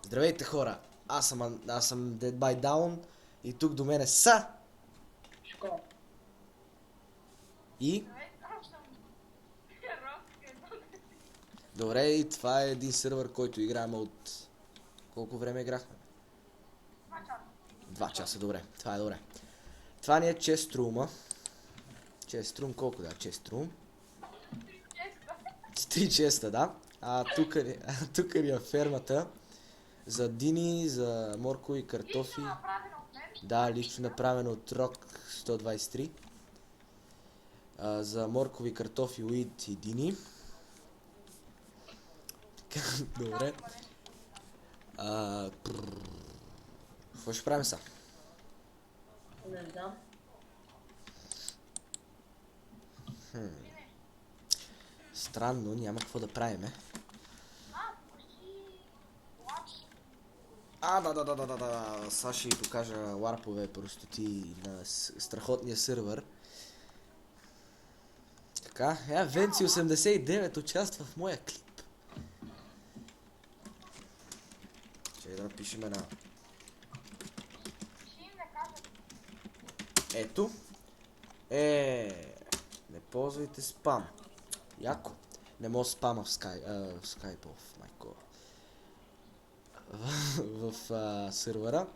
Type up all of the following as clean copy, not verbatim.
Здравейте хора, аз съм Dead by Down и тук до мене са Школа. и... Добре, и това е един сървър, който играем от... Колко време играхме? 2 часа, добре, това е добре. Това ни е честрума. Честрум колко да? Честрум? 3 честа, да. Тук ни е фермата за дини, за моркови, картофи. Да, лично направено от Rock 123. За моркови, картофи, уид и дини. Добре. Какво ще правим сега? Не знам. Странно, няма какво да правиме. Да. Сега ще ви покажа ларпове простоти на страхотния сървър. Така, Венци 89 участва в моя клип. Ще да напишем една. Ето. Не ползвайте спам. Яко. Не мога спама в Skype, майко. В сървъра.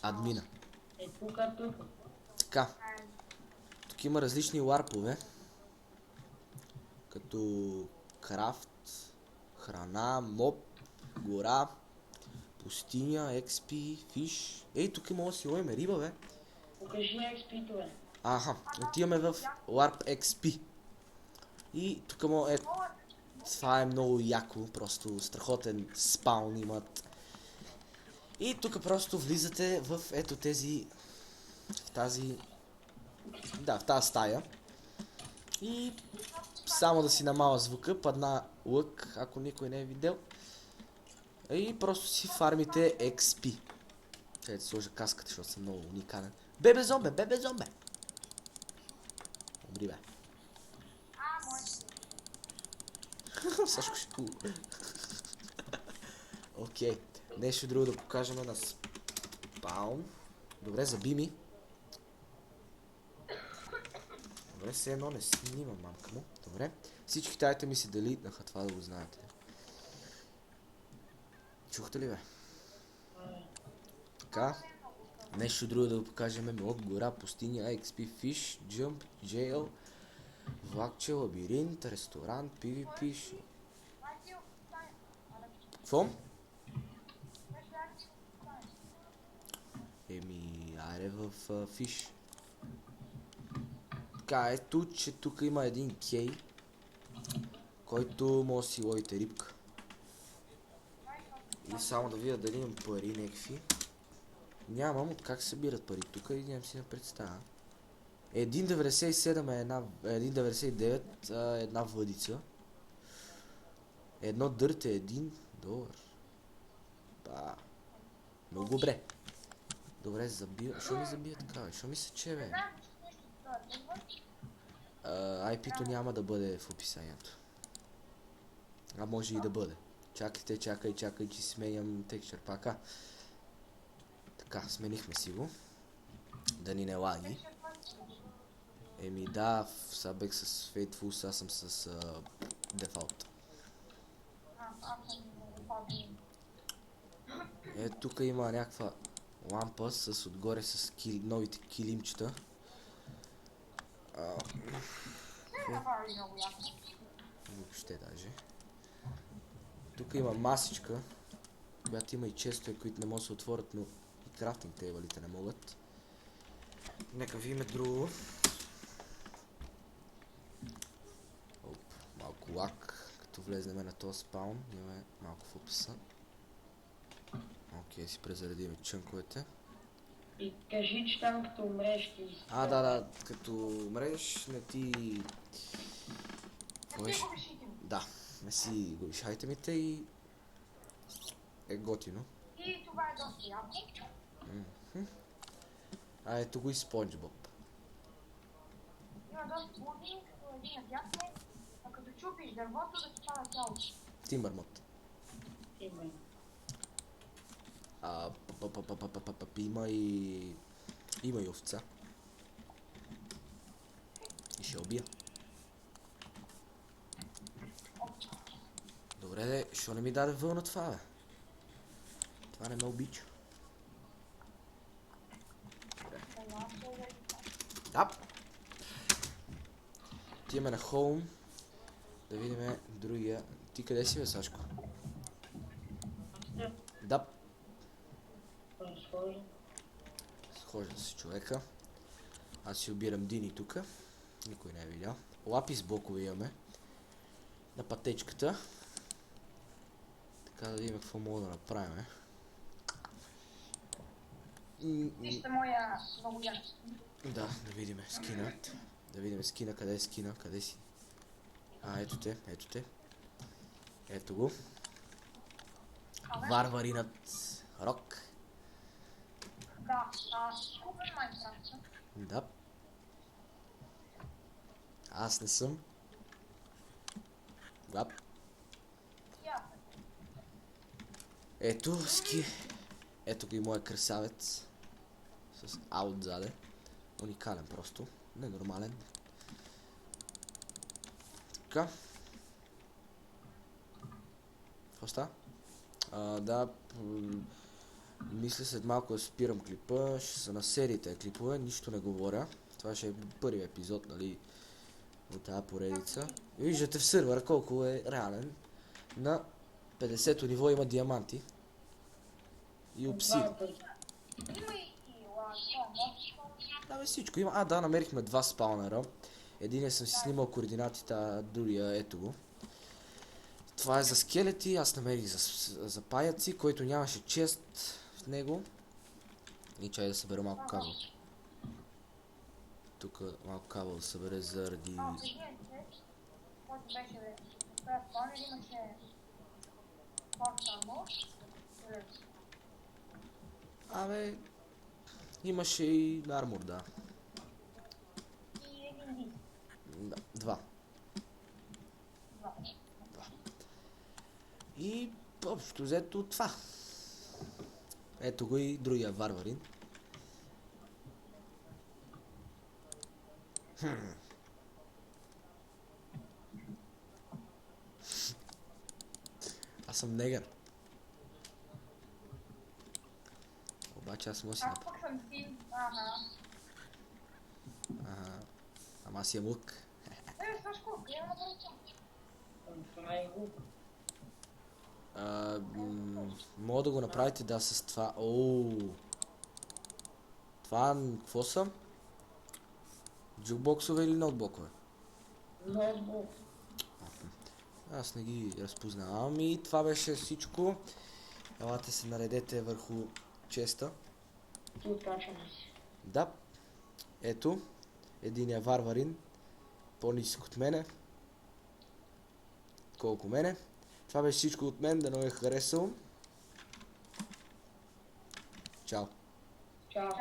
Админа. Така. Тук има различни ларпове. Като крафт, храна, моб, гора, пустиня, XP, фиш. Ей, тук може да си ловим риба, бе. Покажи XP-то, бе. Аха, отиваме в LARP XP. И тук може... Това е много яко, просто страхотен спаун имат. И тук просто влизате в ето тези... В тази... Да, в тази стая. И... Само да си намаля звука, падна лък, ако никой не е видел. И просто си фармите XP. Ще сложа каската, защото съм много уникален. Бебе зомбе, бебе зомбе! Умри, бе. Сашко ще кул. Окей. Нещо друго да покажем на спаун. Добре, заби ми. Добре, все едно не снимам, мамка му. Добре. Всичките айтеми си делитнаха, това да го знаете. Чухте ли, бе? Така. Нещо друго да го покажем. Мод, гора, пустиня, XP, Fish, Jump, Jail, влакче, лабиринт, ресторант, PvP. Какво? Айде в Fish. Така, ето, че тук има един кей, който може да си ловите рибка. И само да видя дали имам пари някакви. Нямам от как се събират пари тук и нямам си да представя. 1,97 е една... 1,99 една въдица. Едно дърт е $1. Ба. Много добре. Добре, забия. Що ми забия така, бе? Що ми се че, бе? IP-то няма да бъде в описанието. А може и да бъде. Чакайте, чакай, че сменям текстчър пака. Така, сменихме си го. Да ни не лаги. Да, сега бех с Faithful, сега съм с дефолт. Тук има някаква лампа с отгоре с новите килимчета. Въобще даже. Тук има масичка, която има и честове, които не могат да се отворят, но и крафтинг тейбълите не могат. Нека видим друго. Малко лак, като влезнем на този спаун, имаме малко в описа. Окей, си презаредиме чънковете. И кажи, че там като умреш ти... Да, като умреш не ти... Да, не си губиш айтемите и... е готино. И това е доста яко. Ето го и Спонж Боб. Има доста пудинг, един дясне. щупиш дървото, да ти пада цялото. Тимбърмот. Именно. Има и овца. И ще я убия. Добре, де, що не ми даде вълна това, бе? Това не ме обича. Да. Отиваме на хоум. Да видим другия. Ти къде си, бе, Сашко? Да. Разхожда. Схожда си човека. Аз си обирам Дини тука. Никой не е видял. Лапис блокове имаме. На пътечката. Така да видим какво мога да направим. Вижте моя много як. Да видим скинът. Да видим скина, къде е скина, къде си. Ето те, ето те. Ето го. Варваринът Рок. Да, купен Майнкрафт. Да. Аз не съм. Да. Ето ски. Ето го и моя красавец. С А отзаде. Уникален просто. Ненормален. Така. Какво става? Да. Мисля след малко да спирам клипа. Ще са на сериите клипове. Нищо не говоря. Това ще е първият епизод, нали? От тази поредица. И виждате в сървъра колко е реален. На 50-то ниво има диаманти. И обсиди. Има и Да, бе, всичко има. Да, намерихме два спаунера. Единия съм си снимал координатите, а другия ето го. Това е за скелети, аз намерих за паяци, който нямаше чест в него. И чай да събера малко кабел. Тук малко кабел да събере заради... който беше в този спаунер, имаше Форт Абе... Имаше и армор, да. и един диск. Да, два. И общо взето това. Ето го и другия варварин. Аз съм негър. Обаче аз мога си Аз пък съм син. Ама аз имам лук. Сашко, гледа на бързо. Мога да го направите, да, с това. Това какво са? Джукбоксове или ноутбукове? Ноутбук. Аз не ги разпознавам и това беше всичко. Елате се наредете върху честа. Ти откачваме си. Да. Ето. Единия варварин. По-нисък от мене. Колко мене. Това беше всичко от мен. Да не е харесало. Чао. Чао.